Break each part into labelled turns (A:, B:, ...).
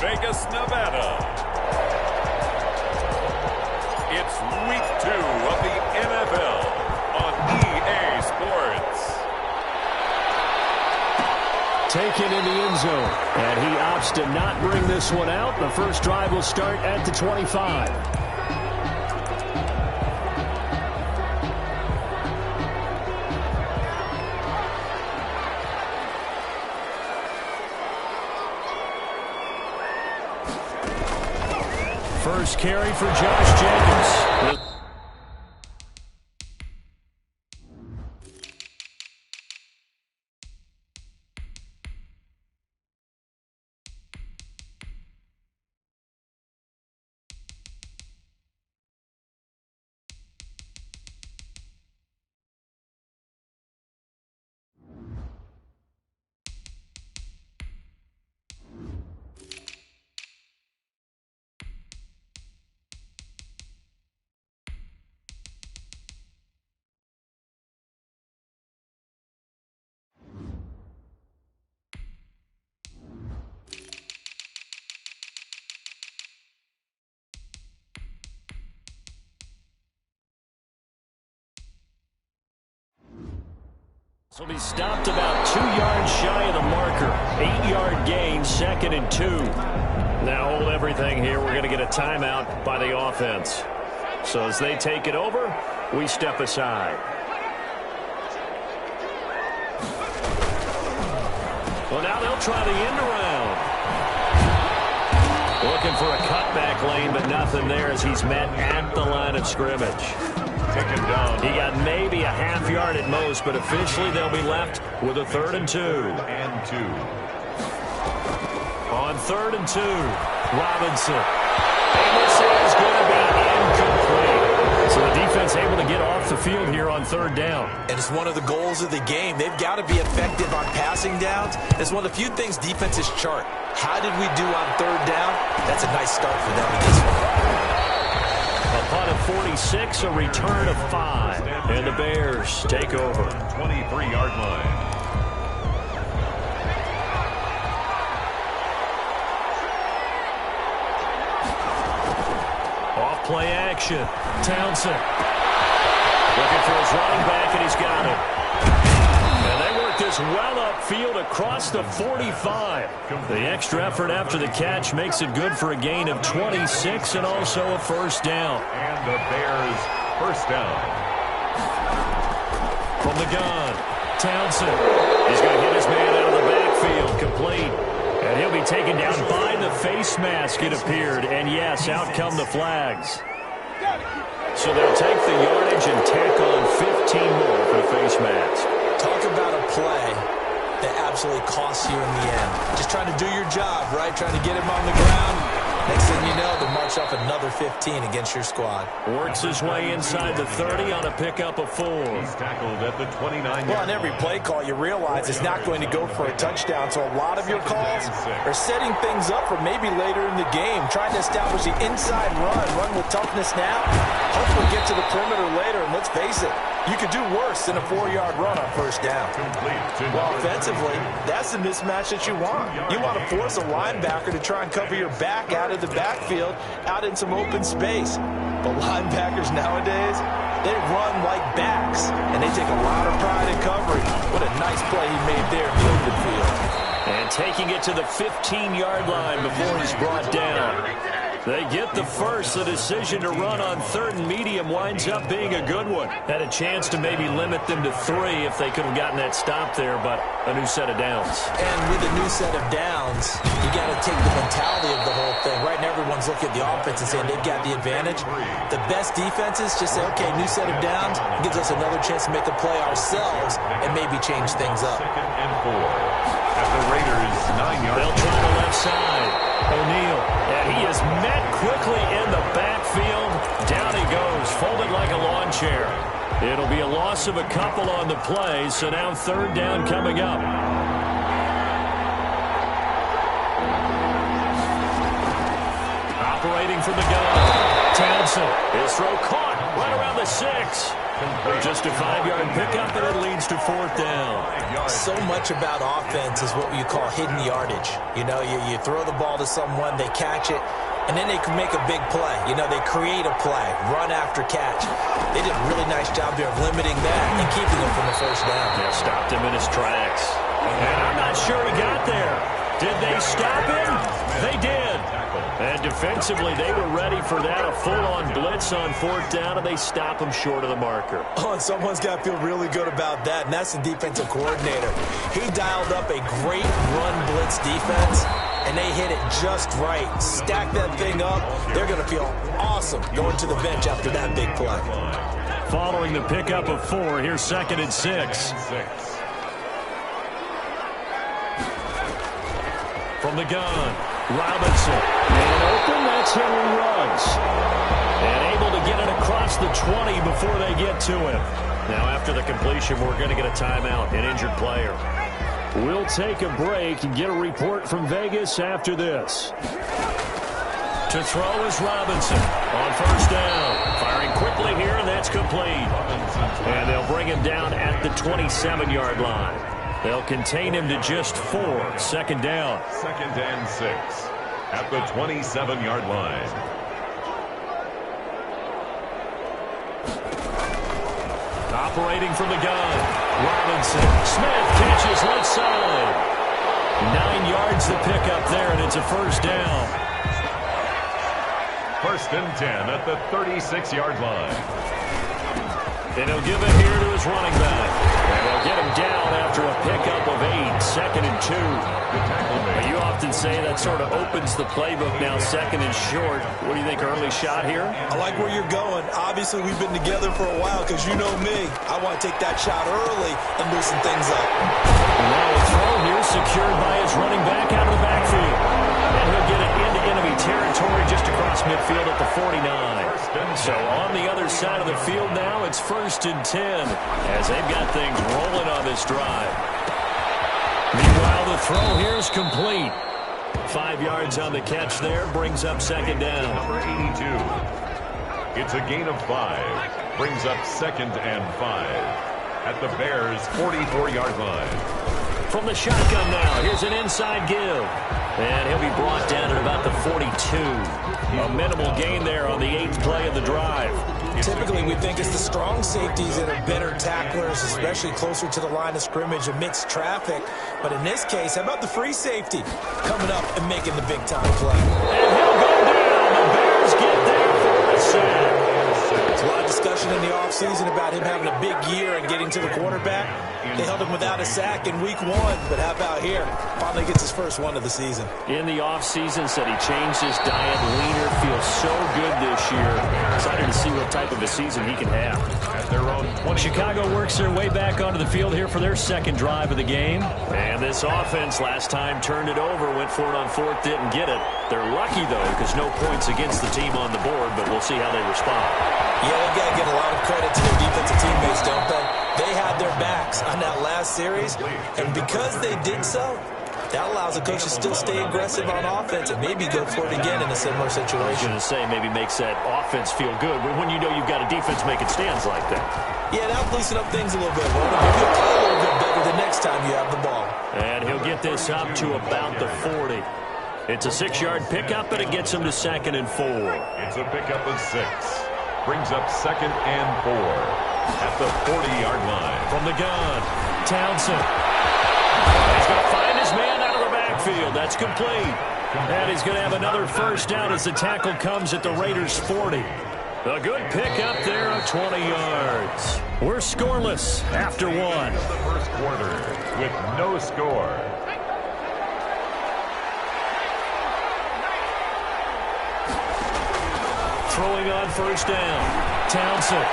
A: Vegas, Nevada. It's week 2 of the NFL on EA Sports.
B: Taken in the end zone, and he opts to not bring this one out. The first drive will start at the 25. First carry for Josh Jacobs. Will be stopped about 2 yards shy of the marker. 8-yard gain, 2nd and 2. Now hold everything here. We're going to get a timeout by the offense. So as they take it over, we step aside. Well, now they'll try the end around. Looking for a cutback lane, but nothing there as he's met at the line of scrimmage.
A: Taken down.
B: He got maybe a half yard at most, but officially they'll be left with a 3rd and 2. On 3rd and 2, Robinson. And this is going to be incomplete. So the defense able to get off the field here on 3rd down.
C: And it's one of the goals of the game. They've got to be effective on passing downs. It's one of the few things defenses chart. How did we do on 3rd down? That's a nice start for them in this one.
B: A punt of 46, a return of 5. And the Bears take over.
A: 23-yard line.
B: Off play action. Townsend. Looking for his running back, and he's got it. And they work this well upfield across the 45. The extra effort after the catch makes it good for a gain of 26 and also a 1st down.
A: And the Bears first down.
B: From the gun, Townsend. He's going to hit his man out of the backfield, complete. And he'll be taken down by the face mask, it appeared. And yes, out come the flags. So they'll take the yardage and tack on 15 more for the face mask.
C: Talk about a play that absolutely costs you in the end. Just trying to do your job, right? Trying to get him on the ground. Next thing you know, they'll march off another 15 against your squad.
B: Works his way inside the 30 on a pickup of 4.
A: He's tackled at the 29-yard
C: Well, on every play call, you realize it's not going to go for a touchdown. So a lot of your calls are setting things up for maybe later in the game, trying to establish the inside run with toughness now. Hopefully get to the perimeter later, and let's face it, you could do worse than a 4-yard run on 1st down. Well, offensively, that's the mismatch that you want. You want to force a linebacker to try and cover your back out of the backfield, out in some open space. But linebackers nowadays, they run like backs, and they take a lot of pride in covering. What a nice play he made there in the open field.
B: And taking it to the 15-yard line before he's brought down. They get the first. The decision to run on 3rd and medium winds up being a good one. Had a chance to maybe limit them to 3 if they could have gotten that stop there, but a new set of downs.
C: And with a new set of downs, you got to take the mentality of the whole thing. Right now, everyone's looking at the offense and saying they've got the advantage. The best defenses just say, okay, new set of downs gives us another chance to make a play ourselves and maybe change things up.
A: 2nd and 4. At the Raiders' 9-yard.
B: They'll try the left side. O'Neal, and he is met quickly in the backfield. Down he goes, folded like a lawn chair. It'll be a loss of a couple on the play, so now 3rd down coming up. Operating from the gun. Townsend, his throw caught right around the 6. Just a 5-yard pickup, and it leads to fourth down.
C: So much about offense is what you call hidden yardage. You know, you throw the ball to someone, they catch it, and then they can make a big play. You know, they create a play, run after catch. They did a really nice job there of limiting that and keeping him from the first down.
B: Yeah, stopped him in his tracks. And I'm not sure he got there. Did they stop him? They did. And defensively, they were ready for that, a full-on blitz on fourth down, and they stop him short of the marker.
C: Oh, and someone's got to feel really good about that, and that's the defensive coordinator. He dialed up a great run-blitz defense, and they hit it just right. Stack that thing up. They're going to feel awesome going to the bench after that big play.
B: Following the pickup of 4, here's 2nd and 6. From the gun, Robinson. And open, that's Henry Ruggs. And able to get it across the 20 before they get to him. Now after the completion, we're going to get a timeout, an injured player. We'll take a break and get a report from Vegas after this. To throw is Robinson on first down. Firing quickly here, and that's complete. And they'll bring him down at the 27-yard line. They'll contain him to just 4. 2nd down.
A: 2nd and 6 at the 27-yard line.
B: Operating from the gun, Robinson. Smith catches left side. 9 yards to pick up there, and it's a first down.
A: 1st and 10 at the 36-yard line.
B: And he'll give it here to his running back. And they'll get him down after a pickup of 8. 2nd and 2. Now, you often say that sort of opens the playbook now, 2nd and short. What do you think, early shot here?
C: I like where you're going. Obviously, we've been together for a while because you know me. I want to take that shot early and loosen things up.
B: Now a throw here secured by his running back out of the backfield. And he'll get it into enemy territory just across midfield at the 49. So on the other side of the field now, it's 1st and 10 as they've got things rolling on this drive. Meanwhile, the throw here is complete. 5 yards on the catch there, brings up 2nd down.
A: Number 82. It's a gain of 5. Brings up 2nd and 5 at the Bears' 44-yard line.
B: From the shotgun now, here's an inside give. And he'll be brought down at about the 42. A minimal gain there on the 8th play of the drive.
C: Typically, we think it's the strong safeties that are better tacklers, especially closer to the line of scrimmage amidst traffic. But in this case, how about the free safety coming up and making the big-time play?
B: And he'll go down. The Bears get there for a sack.
C: There's a lot of discussion in the offseason about him having a big year and getting to the quarterback. They held him without a sack in week 1, but how about here? Finally gets his first one of the season.
B: In the offseason, said he changed his diet, leaner, feels so good this year. Excited to see what type of a season he can have.
A: At their own 20.
B: Chicago works their way back onto the field here for their 2nd drive of the game. And this offense last time turned it over, went for it on 4th, didn't get it. They're lucky, though, because no points against the team on the board, but we'll see how they respond.
C: Yeah, they've got to give a lot of credit to their defensive teammates, don't they? They had their backs on that last series, and because they did so, that allows the coach to still stay aggressive on offense and maybe go for it again in a similar
B: I was
C: situation.
B: going to say maybe makes that offense feel good, but when you know you've got a defense making stands like that.
C: Yeah, that'll loosen up things a little bit. Well, maybe you'll play a little bit better the next time you have the ball.
B: And he'll get this up to about the 40. It's a 6-yard pickup, and it gets him to 2nd and 4.
A: It's a pickup of 6. Brings up 2nd and 4 at the 40-yard line.
B: From the gun, Townsend. He's going to find his man out of the backfield. That's complete. And he's going to have another first down as the tackle comes at the Raiders' 40. A good pickup there of 20 yards. We're scoreless after 1.
A: The first quarter with no score.
B: Throwing on first down. Townsend.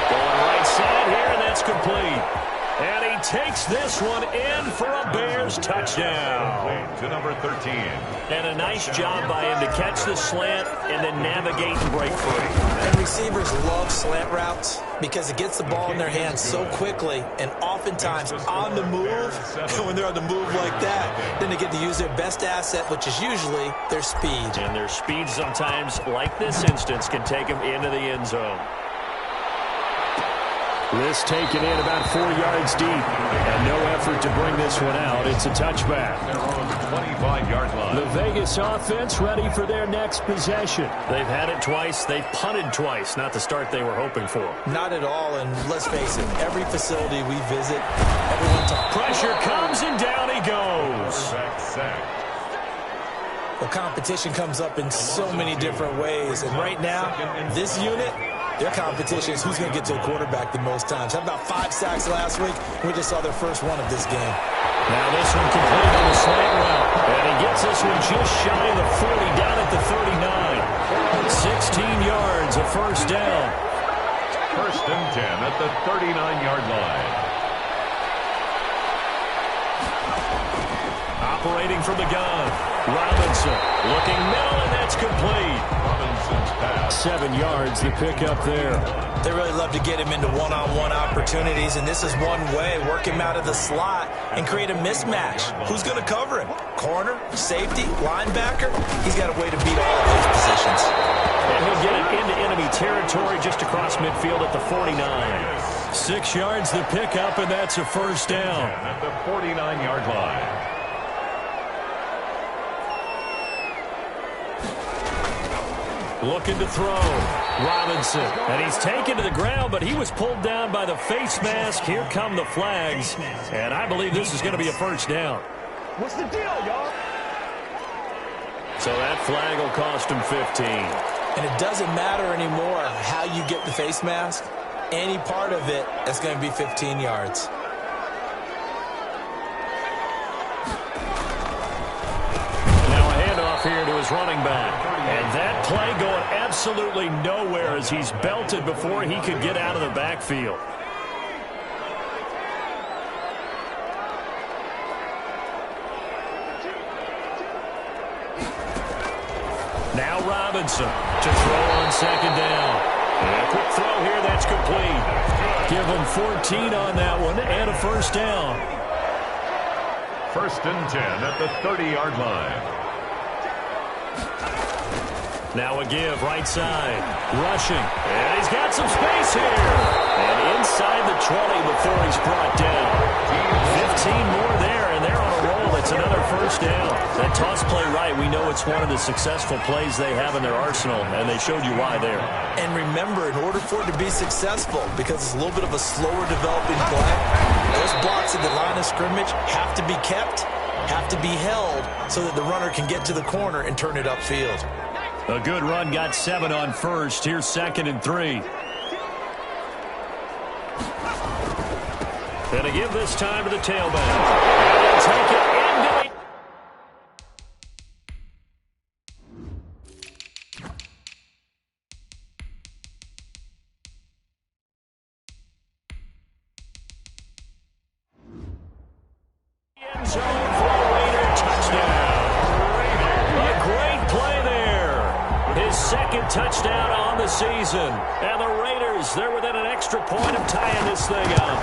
B: Going right side here, and that's complete. And he takes this one in for a Bears touchdown.
A: To number 13.
B: And a nice job by him to catch the slant and then navigate and break free.
C: And receivers love slant routes because it gets the ball in their hands so quickly and oftentimes on the move. And when they're on the move like that, then they get to use their best asset, which is usually their speed.
B: And their speed sometimes, like this instance, can take them into the end zone. This taken in about 4 yards deep. And no effort to bring this one out. It's a touchback.
A: They're on the 25-yard line.
B: The Vegas offense ready for their next possession. They've had it twice. They've punted twice. Not the start they were hoping for.
C: Not at all, and let's face it, every facility we visit, everyone talks.
B: Pressure comes, and down he goes.
A: Quarterback sacked.
C: Well, competition comes up in so many different ways, and right now, this unit, their competition is who's going to get to the quarterback the most times. Had about 5 sacks last week. We just saw their first one of this game.
B: Now this one complete on the slant route. And he gets this one just shy of the 40, down at the 39. 16 yards, a first down.
A: First and 10 at the 39-yard line.
B: Operating from the gun. Robinson looking middle, and that's complete.
A: Robinson's pass.
B: 7 yards, the pickup there.
C: They really love to get him into one-on-one opportunities, and this is one way. Work him out of the slot and create a mismatch. Who's going to cover him? Corner, safety, linebacker? He's got a way to beat all of those positions.
B: And he'll get it into enemy territory just across midfield at the 49. 6 yards, the pickup, and that's a first down.
A: At the 49-yard line.
B: Looking to throw. Robinson. And he's taken to the ground, but he was pulled down by the face mask. Here come the flags. And I believe this is going to be a first down.
D: What's the deal, y'all?
B: So that flag will cost him 15.
C: And it doesn't matter anymore how you get the face mask. Any part of it is going to be 15 yards.
B: Now a handoff here to his running back. And that play going absolutely nowhere as he's belted before he could get out of the backfield. Now Robinson to throw on second down. And a quick throw here, that's complete. Give him 14 on that one and a first down.
A: First and 10 at the 30-yard line.
B: Now a give, right side, rushing, and he's got some space here. And inside the 20 before he's brought down. 15 more there, and they're on a roll. It's another first down. That toss play right, we know it's one of the successful plays they have in their arsenal, and they showed you why there.
C: And remember, in order for it to be successful, because it's a little bit of a slower developing play, those blocks at the line of scrimmage have to be kept, have to be held, so that the runner can get to the corner and turn it upfield.
B: A good run, got 7 on first. Here's 2nd and 3. And a give this time to the tailback. And he'll take it into it. End zone for a Raider touchdown. A great play there. His 2nd touchdown on the season. And the Raiders, they're within an extra point of tying this thing up.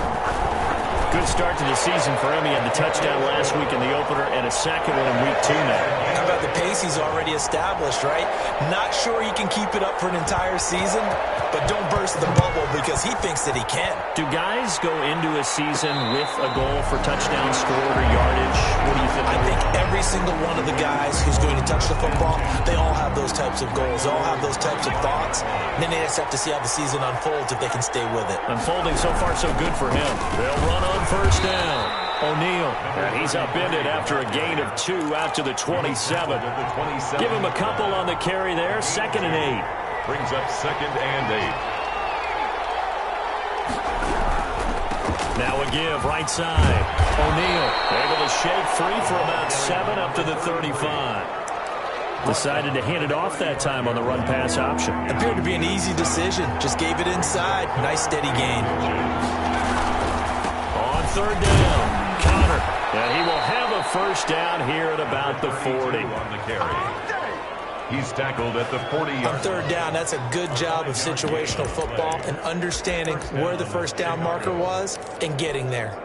B: Good start to the season for him. He had the touchdown last week in the opener and a second one in week 2 now.
C: How about the pace he's already established, right? Not sure he can keep it up for an entire season, but don't burst the bubble because he thinks that he can.
B: Do guys go into a season with a goal for touchdown scored or yardage? What do you think?
C: I think every single one of the guys who's going to touch the football, they all have those types of goals. They all have those types of thoughts. And then they just have to see how the season unfolds if they can stay with it.
B: Unfolding so far so good for him. They'll run on first down. O'Neal, and he's upended after a gain of 2 out to the 27. Give him a couple on the carry there. 2nd and 8.
A: Brings up 2nd and 8.
B: Now a give, right side. O'Neal able to shake free for about 7 up to the 35. Decided to hand it off that time on the run-pass option.
C: Appeared to be an easy decision. Just gave it inside. Nice steady gain.
B: On 3rd down, Connor. And he will have a first down here at about the 40.
A: On the carry. He's tackled at the 40-yard line.
C: On 3rd down, that's a good job of situational football and understanding where the first down marker was and getting there.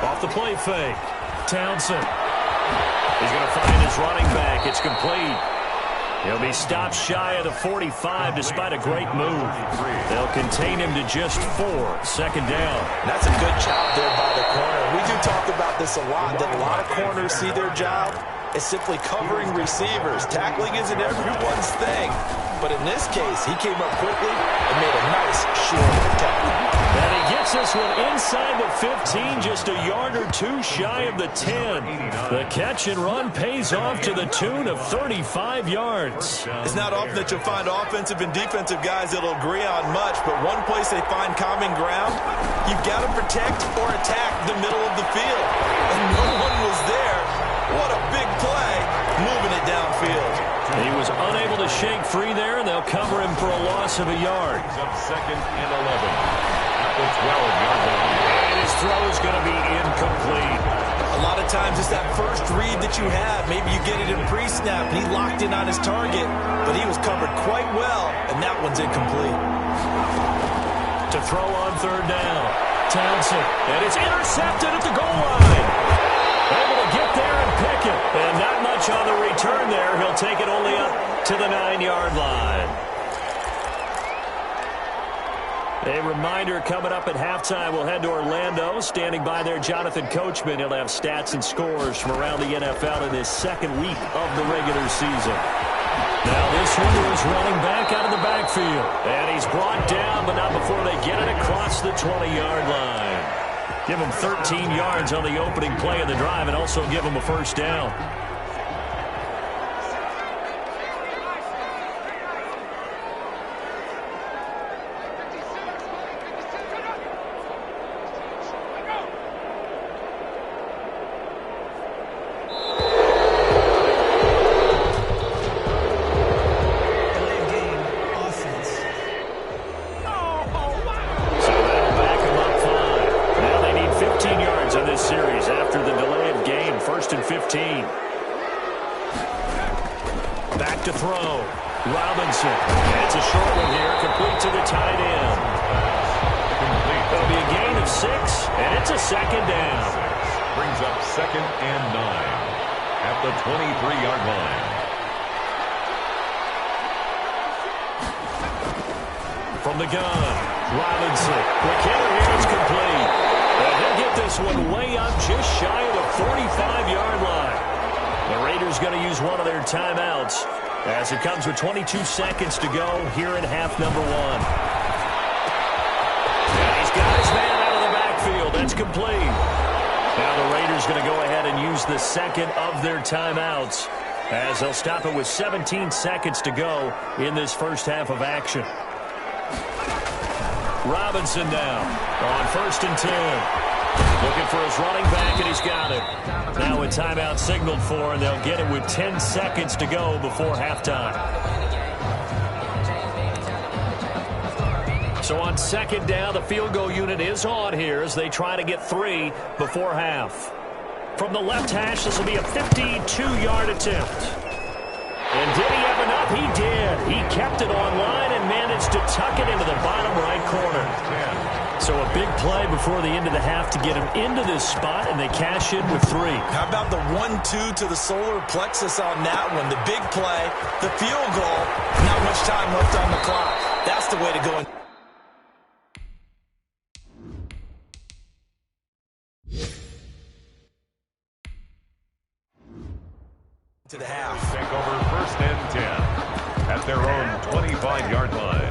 B: Off the play fake. Townsend. He's going to find his running back. It's complete. He'll be stopped shy of the 45 despite a great move. They'll contain him to just 4. Second down.
C: That's a good job there by the corner. We do talk about this a lot, that a lot of corners see their job as simply covering receivers. Tackling isn't everyone's thing. But in this case, he came up quickly and made a nice short tackle.
B: And he gets this one inside the 15, just a yard or 2 shy of the 10. The catch and run pays off to the tune of 35 yards.
C: It's not often that you'll find offensive and defensive guys that'll agree on much, but one place they find common ground, you've got to protect or attack the middle of the field. And no one was there. What a big play, moving it downfield.
B: He was unable to shake free there, and they'll cover him for a loss of a yard.
A: Second and 11 at the 12-yard line.
B: And his throw is going to be incomplete.
C: A lot of times it's that first read that you have. Maybe you get it in pre-snap, and he locked in on his target, but he was covered quite well, and that one's incomplete.
B: To throw on third down, Townsend, and it's intercepted at the goal line. Able to get there and pick it. And not much on the return there. He'll take it only up to the 9-yard line. A reminder coming up at halftime. We'll head to Orlando. Standing by there, Jonathan Coachman. He'll have stats and scores from around the NFL in this second week of the regular season. Now this one is running back out of the backfield. And he's brought down, but not before they get it across the 20-yard line. Give him 13 yards on the opening play of the drive and also give him a first down. Back to throw. Robinson. It's a short one here. Complete to the tight end. That'll be a gain of 6, and it's a second down.
A: Brings up second and 9 at the 23-yard line.
B: From the gun, Robinson. McKinnon here is complete. And he'll get this one way up just shy of the 45-yard line. The Raiders going to use one of their timeouts as it comes with 22 seconds to go here in half number 1. And he's got his man out of the backfield. That's complete. Now the Raiders going to go ahead and use the second of their timeouts as they'll stop it with 17 seconds to go in this first half of action. Robinson now on 1st and 10. Looking for his running back, and he's got it. Now a timeout signaled for, and they'll get it with 10 seconds to go before halftime. So on second down, the field goal unit is on here as they try to get 3 before half. From the left hash, this will be a 52-yard attempt. And did he have enough? He did. He kept it online and managed to tuck it into the bottom right corner. So a big play before the end of the half to get him into this spot, and they cash in with 3.
C: How about the 1-2 to the solar plexus on that one? The big play, the field goal, not much time left on the clock. That's the way to go. To the half.
A: Take over 1st and 10 at their own 25-yard line.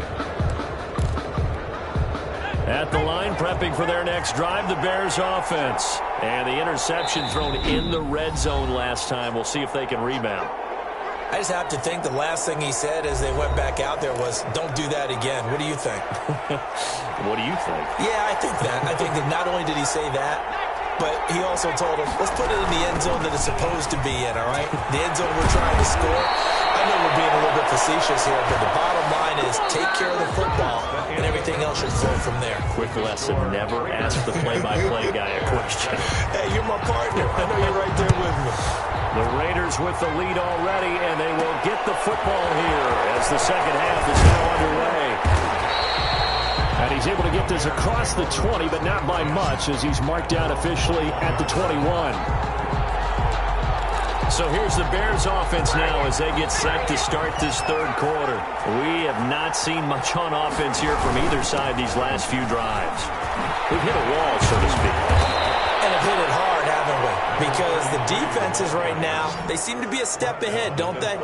B: At the line, prepping for their next drive, the Bears offense. And the interception thrown in the red zone last time. We'll see if they can rebound.
C: I just have to think the last thing he said as they went back out there was, don't do that again. What do you think?
B: What do you think?
C: Yeah, I think that. I think that not only did he say that, but he also told him, let's put it in the end zone that it's supposed to be in, all right? The end zone we're trying to score. I know we're being a little bit facetious here, but the bottom line is take care of the football, and everything else should flow from there.
B: Quick lesson, never ask the play-by-play guy a question.
C: Hey, you're my partner. I know you're right there with me.
B: The Raiders with the lead already, and they will get the football here as the second half is now underway. And he's able to get this across the 20, but not by much as he's marked down officially at the 21. So here's the Bears offense now as they get set to start this third quarter. We have not seen much on offense here from either side these last few drives. We've hit a wall, so to speak.
C: And have hit it hard, haven't we? Because the defenses right now, they seem to be a step ahead, don't they?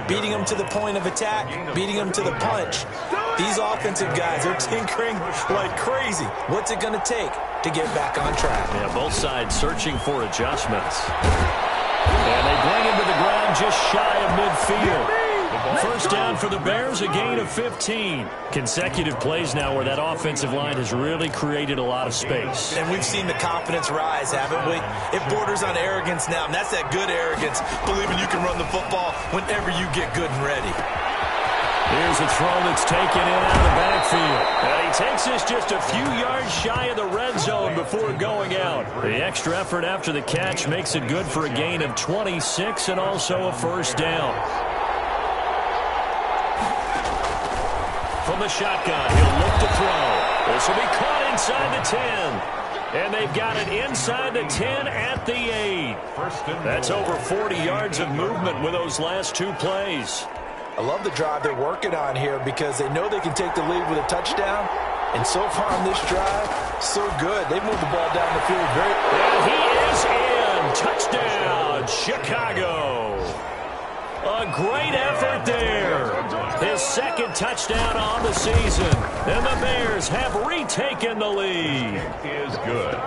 C: Beating them to the point of attack, beating them to the punch. These offensive guys, they're tinkering like crazy. What's it going to take to get back on track?
B: Yeah, both sides searching for adjustments. And they bring him to the ground just shy of midfield. First down for the Bears, a gain of 15. Consecutive plays now where that offensive line has really created a lot of space.
C: And we've seen the confidence rise, haven't we? It borders on arrogance now, and that's that good arrogance, believing you can run the football whenever you get good and ready.
B: Here's a throw that's taken in out of the backfield. And he takes this just a few yards shy of the red zone before going out. The extra effort after the catch makes it good for a gain of 26 and also a first down. From the shotgun, he'll look to throw. This will be caught inside the 10. And they've got it inside the 10 at the 8. That's over 40 yards of movement with those last two plays.
C: I love the drive they're working on here because they know they can take the lead with a touchdown. And so far on this drive, so good. They moved the ball down the field very well.
B: And he is in. Touchdown, Chicago. A great effort there. His second touchdown on the season. And the Bears have retaken the lead.
A: Is good.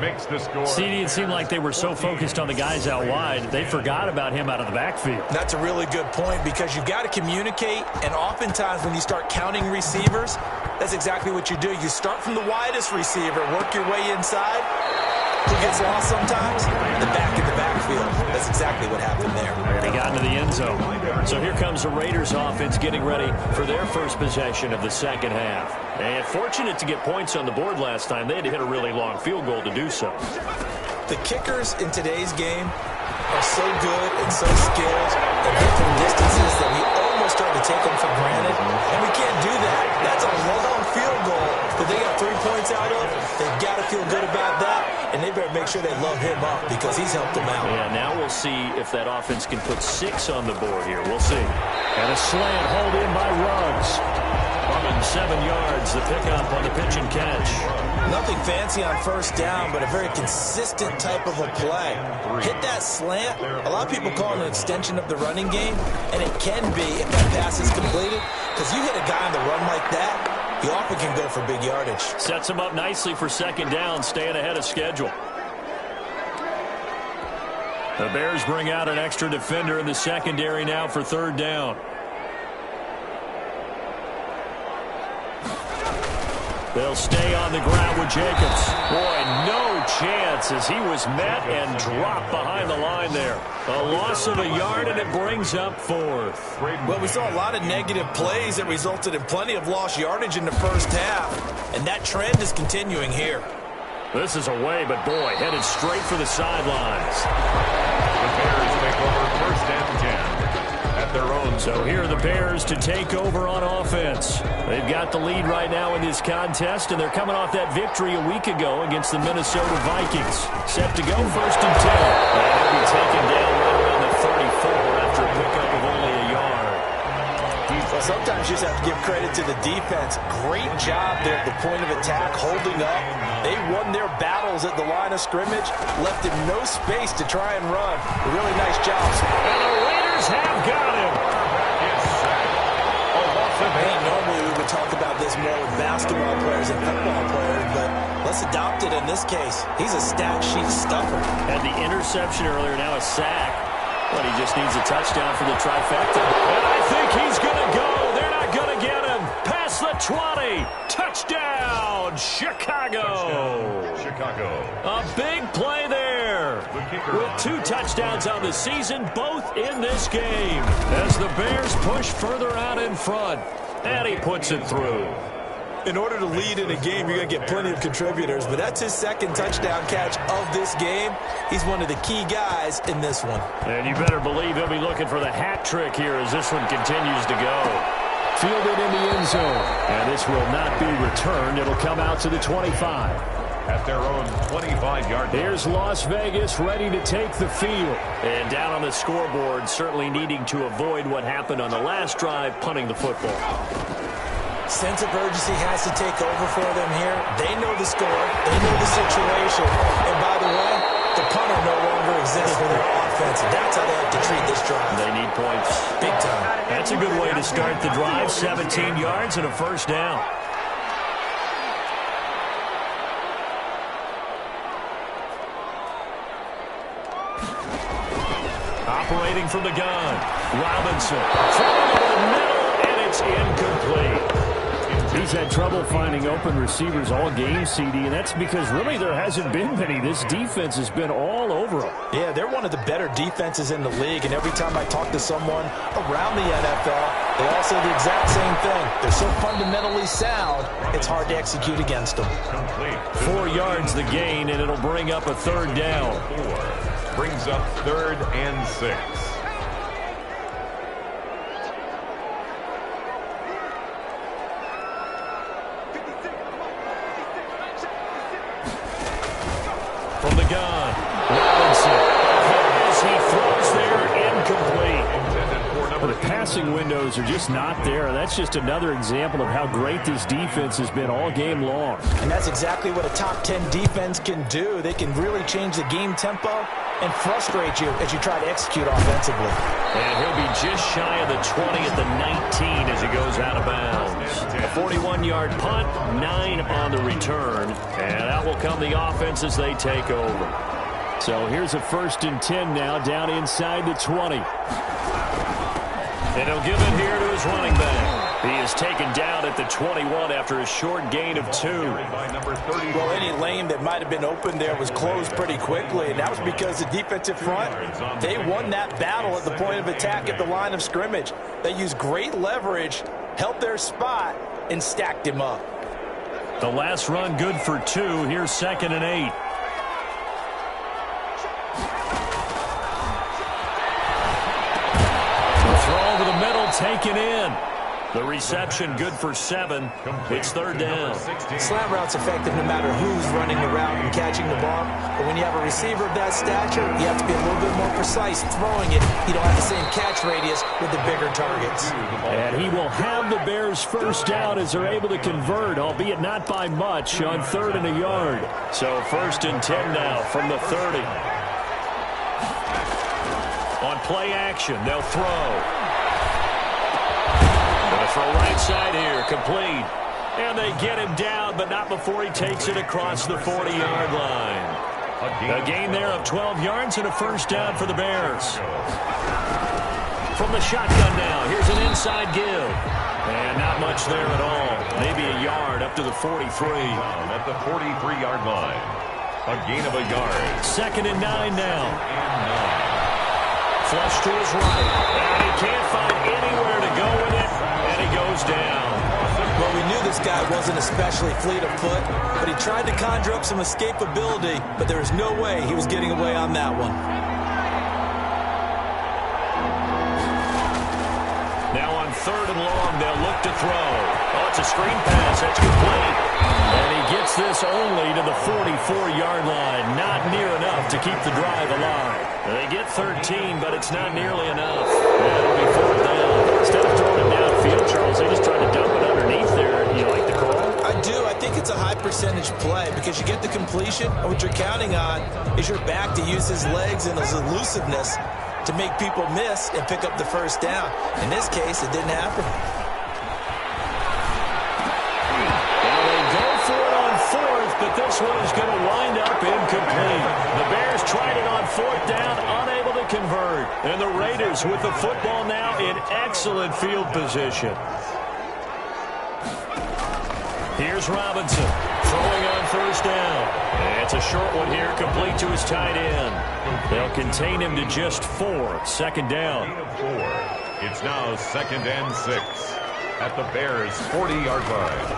A: Makes the score.
B: CD, it seemed like they were so focused on the guys out wide, they forgot about him out of the backfield.
C: That's a really good point because you've got to communicate, and oftentimes when you start counting receivers, that's exactly what you do. You start from the widest receiver, work your way inside. Who gets lost sometimes? The back in the backfield. That's exactly what happened there.
B: And he got into the end zone. So here comes the Raiders offense getting ready for their first possession of the second half. And fortunate to get points on the board last time. They had to hit a really long field goal to do so.
C: The kickers in today's game are so good and so skilled and hit from distances that we almost start to take them for granted. And we can't do that. That's a long field goal that they got 3 points out of. They've got to feel good about that. And they better make sure they love him up because he's helped them out.
B: Yeah, now we'll see if that offense can put 6 on the board here. We'll see. And a slant hauled in by Ruggs. Coming 7 yards, the pickup on the pitch and catch.
C: Nothing fancy on first down, but a very consistent type of a play. Hit that slant. A lot of people call it an extension of the running game, and it can be if that pass is completed, because you hit a guy on the run like that, he often can go for big yardage.
B: Sets him up nicely for second down, staying ahead of schedule. The Bears bring out an extra defender in the secondary now for third down. They'll stay on the ground with Jacobs. Boy, no chance as he was met and dropped behind the line there. A loss of a yard, and it brings up fourth.
C: Well, we saw a lot of negative plays that resulted in plenty of lost yardage in the first half, and that trend is continuing here.
B: This is away, but boy, headed straight for the sidelines.
A: The Bears take over first and 10 at their own.
B: So here are the Bears to take over on offense. They've got the lead right now in this contest, and they're coming off that victory a week ago against the Minnesota Vikings. Set to go first and 10. They'll be taken down right around the 34 after a pickup of only a yard.
C: Well, sometimes you just have to give credit to the defense. Great job there at the point of attack, holding up. They won their battles at the line of scrimmage, left him no space to try and run. A really nice job.
B: And the Raiders have got him.
C: Man, normally we would talk about this more with basketball players and football players, but let's adopt it in this case. He's a stat sheet stuffer.
B: Had the interception earlier, now a sack. But he just needs a touchdown for the trifecta. And I think he's going to go. They're not going to get him. Past the 20. Touchdown, Chicago.
A: Chicago.
B: A big play there. With 2 touchdowns on the season, both in this game. As the Bears push further out in front. And he puts it through.
C: In order to lead in a game, you're going to get plenty of contributors, but that's his second touchdown catch of this game. He's one of the key guys in this one.
B: And you better believe he'll be looking for the hat trick here as this one continues to go. Fielded in the end zone. And this will not be returned. It'll come out to the 25.
A: At their own 25-yard line.
B: Here's Las Vegas ready to take the field. And down on the scoreboard, certainly needing to avoid what happened on the last drive, punting the football.
C: Sense of urgency has to take over for them here. They know the score. They know the situation. And by the way, the punter no longer exists for their offense. That's how they have to treat this drive.
B: They need points.
C: Big time.
B: That's a good way to start the drive. 17 yards and a first down. Operating from the gun. Robinson. Throwing over the middle, and it's incomplete. He's had trouble finding open receivers all game, CD, and that's because really there hasn't been many. This defense has been all over them.
C: Yeah, they're one of the better defenses in the league, and every time I talk to someone around the NFL, they all say the exact same thing. They're so fundamentally sound, it's hard to execute against them.
B: 4 yards the gain, and it'll bring up a third down.
A: Brings up 3rd and 6.
B: From the gun, Robinson. As he throws there, incomplete. The passing windows are just not there. That's just another example of how great this defense has been all game long.
C: And that's exactly what a top 10 defense can do. They can really change the game tempo and frustrate you as you try to execute offensively.
B: And he'll be just shy of the 20 at the 19 as he goes out of bounds. A 41-yard punt, 9 on the return. And out will come the offense as they take over. So here's a 1st and 10 now, down inside the 20. And he'll give it here to his running back. He is taken down at the 21 after a short gain of 2.
C: Well, any lane that might have been open there was closed pretty quickly, and that was because the defensive front, they won that battle at the point of attack at the line of scrimmage. They used great leverage, held their spot, and stacked him up.
B: The last run good for 2. Here's 2nd and 8. Taken in. The reception good for 7. It's 3rd down.
C: Slant route's effective no matter who's running the route and catching the ball. But when you have a receiver of that stature, you have to be a little bit more precise throwing it. You don't have the same catch radius with the bigger targets.
B: And he will have the Bears first down as they're able to convert, albeit not by much, on 3rd and a yard. So 1st and 10 now from the 30. On play action, they'll throw. Throw right side here, complete. And they get him down, but not before he takes it across the 40-yard line. A gain there of 12 yards and a first down for the Bears. From the shotgun now, here's an inside give. And not much there at all. Maybe a yard up to the 43.
A: At the 43-yard line. A gain of a yard.
B: 2nd and 9 now. Flush to his right. And he can't find anywhere to go with it. And he goes down.
C: Well, we knew this guy wasn't especially fleet of foot, but he tried to conjure up some escapability, but there was no way he was getting away on that one.
B: Now on 3rd and long, they'll look to throw. Oh, it's a screen pass. That's complete. And he gets this only to the 44-yard line. Not near enough to keep the drive alive. They get 13, but it's not nearly enough. That'll be 4th down. Instead of throwing it downfield, Charles, they just tried to dump it underneath there. You like the call?
C: I do. I think it's a high percentage play because you get the completion, and what you're counting on is your back to use his legs and his elusiveness to make people miss and pick up the first down. In this case, it didn't happen.
B: Now they go for it on 4th, but this one is going to wind up incomplete. The Bears tried it on 4th down, unable to convert. And the Raiders with the football now in excellent field position. Here's Robinson throwing on 1st down. And it's a short one here, complete to his tight end. They'll contain him to just 4. 2nd down.
A: It's now 2nd and 6 at the Bears' 40-yard line.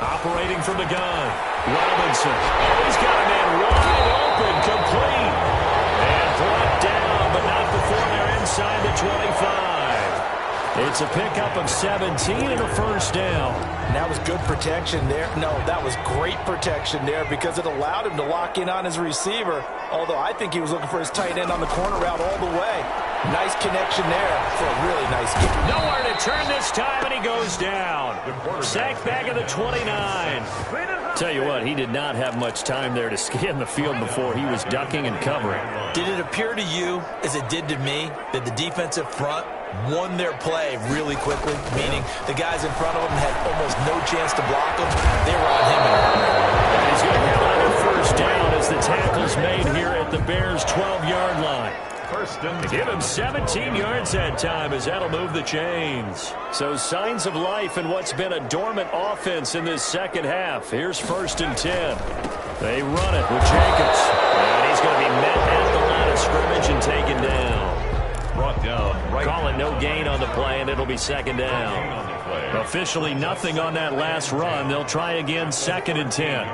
B: Operating from the gun, Robinson. Oh, he's got a man wide open, complete. And brought down, but not before they're inside the 25. It's It's a pickup of 17 and a first down.
C: And that was good protection there. No, that was great protection there because it allowed him to lock in on his receiver, although I think he was looking for his tight end on the corner route all the way. Nice connection there for a really nice game.
B: Nowhere to turn this time, and he goes down. Sacked back at the 29. Tell you what, he did not have much time there to scan the field before he was ducking and covering.
C: Did it appear to you, as it did to me, that the defensive front won their play really quickly, meaning the guys in front of them had almost no chance to block them? They were on him in a hurry.
B: And he's going to have another first down as the tackle's made here at the Bears' 12-yard line. To give him 17 yards that time as that'll move the chains. So signs of life in what's been a dormant offense in this second half. Here's 1st and 10. They run it with Jacobs. And he's going to be met at the line of scrimmage and taken down.
A: Brought down. Right.
B: Call it no gain on the play, and it'll be 2nd down. Officially nothing on that last run. They'll try again 2nd and 10.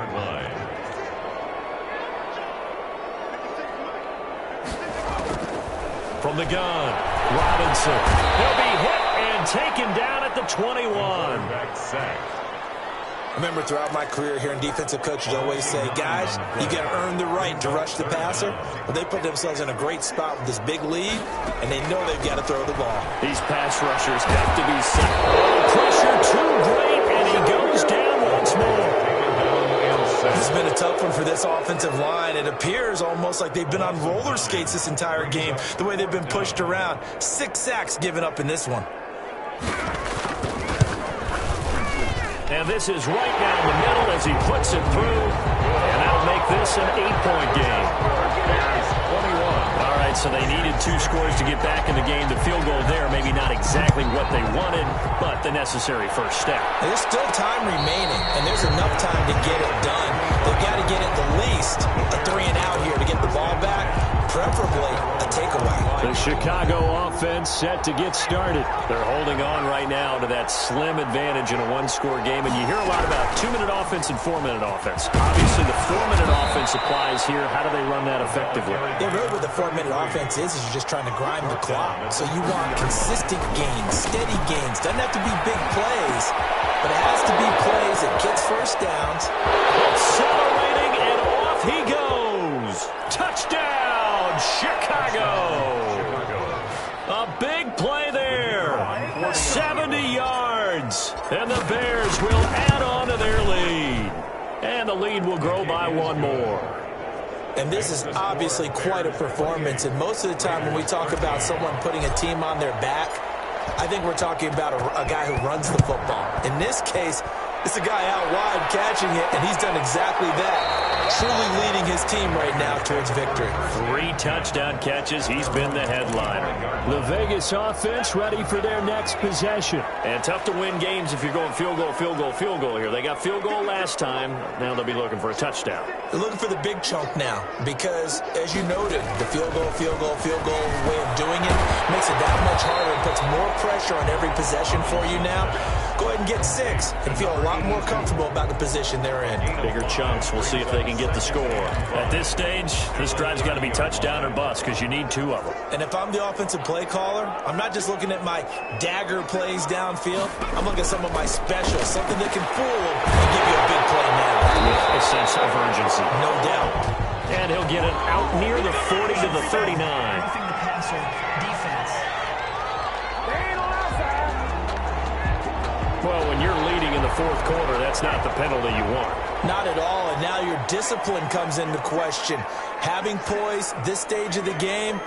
B: From the gun, Robinson. He'll be hit and taken down at the 21.
C: I remember throughout my career hearing defensive coaches always say, guys, you got to earn the right to rush the passer. But they put themselves in a great spot with this big lead, and they know they've got to throw the ball.
B: These pass rushers have to be set. Pressure too great, and he goes down once more.
C: This has been a tough one for this offensive line. It appears almost like they've been on roller skates this entire game, the way they've been pushed around. 6 sacks given up in this one.
B: And this is right down the middle as he puts it through. And that'll make this an 8-point game. 21. All right, so they needed 2 scores to get back in the game. The field goal there, maybe not exactly what they wanted, but the necessary first step.
C: There's still time remaining, and there's enough time to get it done. They've got to get at the least a 3 and out here to get the ball back, preferably a takeaway.
B: The Chicago offense set to get started. They're holding on right now to that slim advantage in a 1-score game, and you hear a lot about 2-minute offense and 4-minute offense. Obviously, the 4-minute offense applies here. How do they run that effectively?
C: Yeah, really what the 4-minute offense is you're just trying to grind the clock. So you want consistent gains, steady gains. Doesn't have to be big plays, but it has to be plays that gets first downs.
B: Accelerating, and off he goes. Touchdown, Chicago. A big play there. 70 yards. And the Bears will add on to their lead. And the lead will grow by 1 more.
C: And this is obviously quite a performance. And most of the time when we talk about someone putting a team on their back, I think we're talking about a guy who runs the football. In this case, it's a guy out wide catching it, and he's done exactly that. Truly leading his team right now towards victory.
B: 3 touchdown catches. He's been the headliner. The Vegas offense ready for their next possession. And tough to win games if you're going field goal, field goal, field goal here. They got field goal last time. Now they'll be looking for a touchdown.
C: They're looking for the big chunk now because, as you noted, the field goal way of doing it makes it that much harder and puts more pressure on every possession for you now. Go ahead and get 6 and feel a lot more comfortable about the position they're in.
B: Bigger chunks. We'll see if they can get the score. At this stage, this drive's got to be touchdown or bust because you need 2 of them.
C: And if I'm the offensive play caller, I'm not just looking at my dagger plays downfield. I'm looking at some of my specials, something that can fool them and give you a big play now.
B: With a sense of urgency.
C: No doubt.
B: And he'll get it out near the 40 to the 39. Well, when you're leading in the 4th quarter, that's not the penalty you want.
C: Not at all, and now your discipline comes into question. Having poise this stage of the game,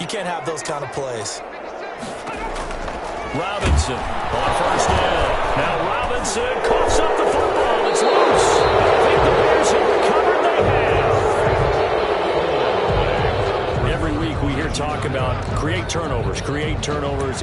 C: you can't have those kind of plays.
B: Robinson on first down. Now Robinson coughs up the football. It's loose. I think the Bears have recovered. They have. Every week we hear talk about create turnovers.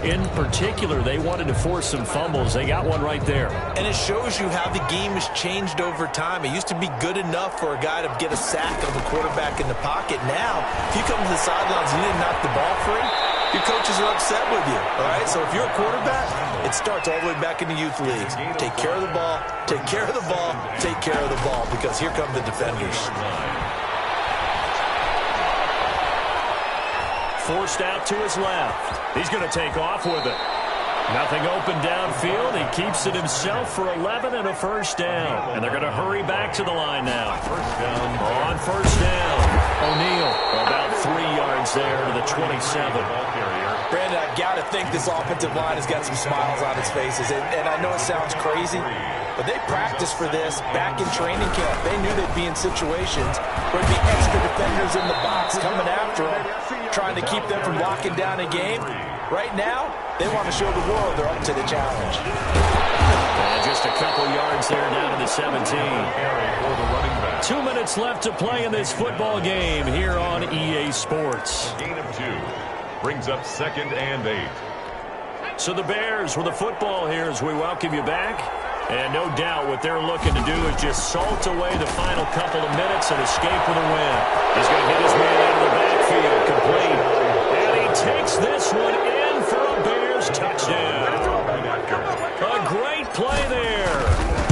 B: In particular, they wanted to force some fumbles. They got one right there.
C: And it shows you how the game has changed over time. It used to be good enough for a guy to get a sack of a quarterback in the pocket. Now, if you come to the sidelines and you didn't knock the ball free, your coaches are upset with you. All right, so if you're a quarterback, it starts all the way back in the youth leagues. Take care of the ball, take care of the ball, take care of the ball, because here come the defenders.
B: Forced out to his left. He's going to take off with it. Nothing open downfield. He keeps it himself for 11 and a first down. And they're going to hurry back to the line now.
A: First down.
B: On first down, O'Neal about 3 yards there to the 27.
C: Brandon, I got to think this offensive line has got some smiles on its faces. And I know it sounds crazy, but they practiced for this back in training camp. They knew they'd be in situations where there'd be extra defenders in the box coming after them, trying to keep them from locking down a game. Right now, they want to show the world they're up to the challenge.
B: And just a couple yards there down to the 17.
A: 2
B: minutes left to play in this football game here on EA Sports.
A: Gain of 2. Brings up 2nd and 8.
B: So the Bears with the football here as we welcome you back. And no doubt what they're looking to do is just salt away the final couple of minutes and escape with a win. He's going to hit his man out of the backfield, complete. And he takes this one in for a Bears touchdown. A great play there.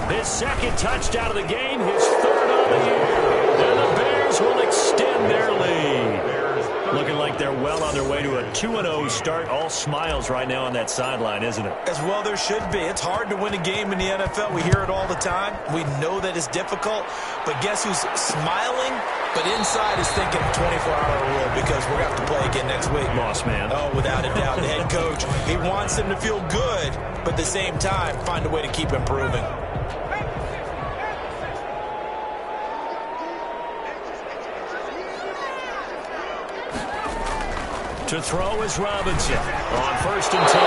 B: His 2nd touchdown of the game, his 3rd of the year. And the Bears will extend their lead. Looking like they're well on their way to a 2-0 start. All smiles right now on that sideline, isn't it?
C: As well there should be. It's hard to win a game in the NFL. We hear it all the time. We know that it's difficult. But guess who's smiling? But inside is thinking 24-hour rule because we're going to have to play again next week.
B: Boss man.
C: Oh, without a doubt. The head coach, he wants them to feel good, but at the same time, find a way to keep improving.
B: To throw is Robinson on 1st and 10.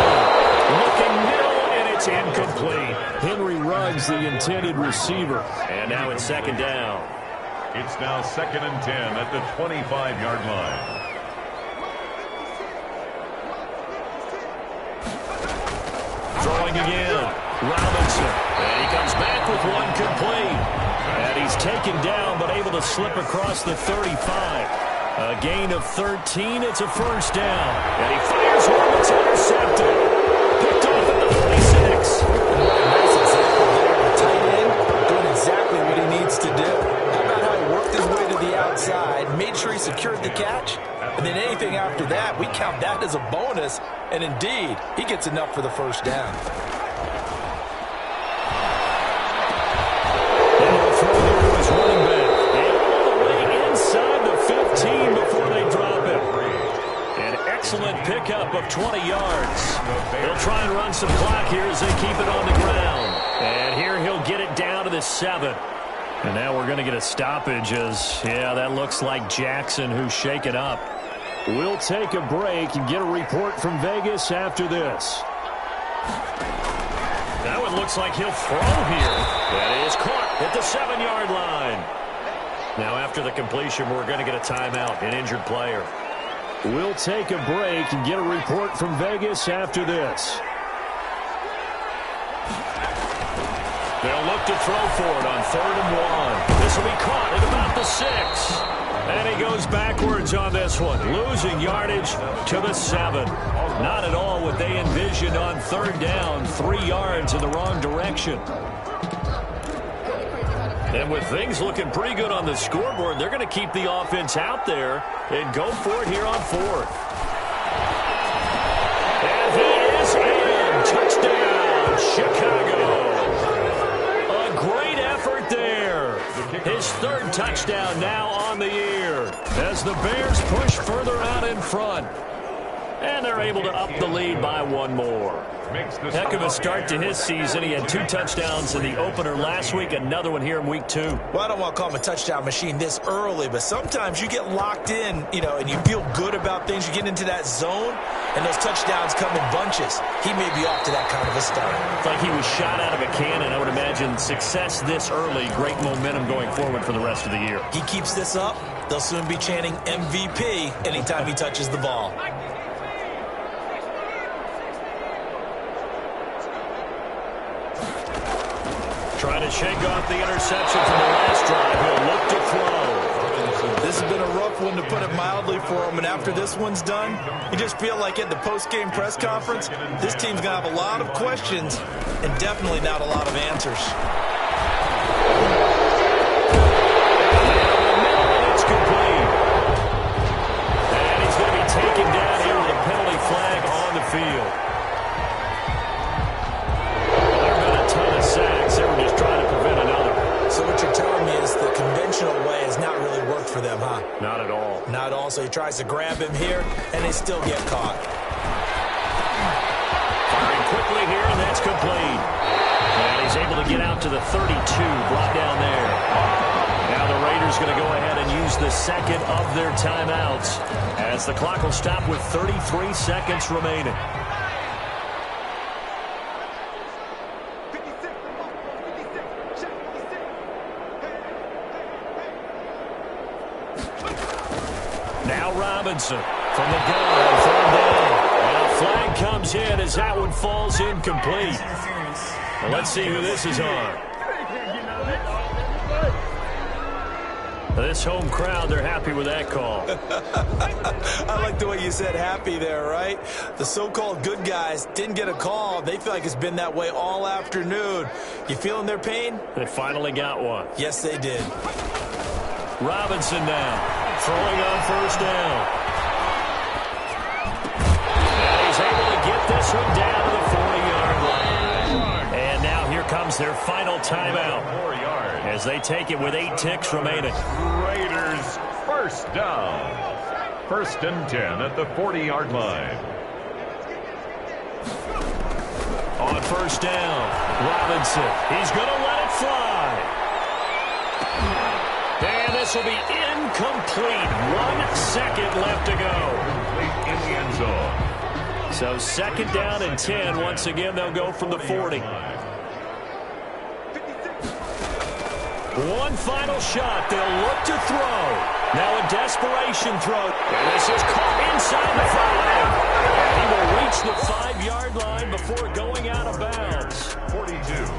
B: Looking middle, and it's incomplete. Henry Ruggs, the intended receiver. And now it's 2nd down.
A: It's now 2nd and 10 at the 25-yard line.
B: Throwing again. Robinson. And he comes back with one complete. And he's taken down, but able to slip across the 35. A gain of 13. It's a first down. And he fires one that's intercepted. Picked off at the 46.
C: Nice example there. The tight end doing exactly what he needs to do. How about how he worked his way to the outside, made sure he secured the catch, and then anything after that, we count that as a bonus. And indeed, he gets enough for the first down.
B: And the throw there to his running back. And all the way inside the 15 before they drop it. An excellent pickup of 20 yards. They'll try and run some clock here as they keep it on the ground. And here he'll get it down to the 7. And now we're going to get a stoppage as, yeah, that looks like Jackson who's shaken up. We'll take a break and get a report from Vegas after this. Now it looks like he'll throw here. That is caught at the 7-yard line. Now after the completion, we're going to get a timeout, an injured player. We'll take a break and get a report from Vegas after this. They'll look to throw for it on 3rd and 1. This will be caught at about the 6. And he goes backwards on this one, losing yardage to the 7. Not at all what they envisioned on 3rd down, 3 yards in the wrong direction. And with things looking pretty good on the scoreboard, they're going to keep the offense out there and go for it here on 4th. And he is in. Touchdown, Chicago. A great effort there. His 3rd touchdown now on the year as the Bears push further out in front. And they're able to up the lead by 1 more. Heck of a start to his season. He had 2 touchdowns in the opener last week, another one here in week 2.
C: Well, I don't want to call him a touchdown machine this early, but sometimes you get locked in, and you feel good about things. You get into that zone, and those touchdowns come in bunches. He may be off to that kind of a start.
B: It's like he was shot out of a cannon. I would imagine success this early, great momentum going forward for the rest of the year.
C: He keeps this up, they'll soon be chanting MVP anytime he touches the ball.
B: Trying to shake off the interception from the last drive. He'll look to throw.
C: This has been a rough one, to put it mildly, for him. And after this one's done, you just feel like at the post-game press conference, this team's going to have a lot of questions and definitely not a lot of answers.
B: It's complete. And he's going to be taken down here with a penalty flag on the field.
C: so he tries to grab him here, and they still get caught.
B: Firing quickly here, and that's complete. And he's able to get out to the 32, brought down there. Now the Raiders going to go ahead and use the second of their timeouts as the clock will stop with 33 seconds remaining. Now Robinson from the gun, third down. And a flag comes in as that one falls incomplete. Well, let's see who this is on. This home crowd, they're happy with that call.
C: I like the way you said happy there, right? The so-called good guys didn't get a call. They feel like it's been that way all afternoon. You feeling their pain?
B: They finally got one.
C: Yes, they did.
B: Robinson now, throwing on first down. And he's able to get this one down to the 40-yard line. And now here comes their final timeout as they take it with 8 ticks remaining.
A: Raiders first down. 1st and 10 at the 40-yard line.
B: On first down, Robinson. He's going to let it fly. And this will be incomplete. 1 second left to go.
A: In the end zone.
B: So 2nd down and 10. Once again, they'll go from the 40. One final shot. They'll look to throw. Now a desperation throw. And this is caught inside the 5. And he will reach the 5-yard line before going out of bounds.
A: 42.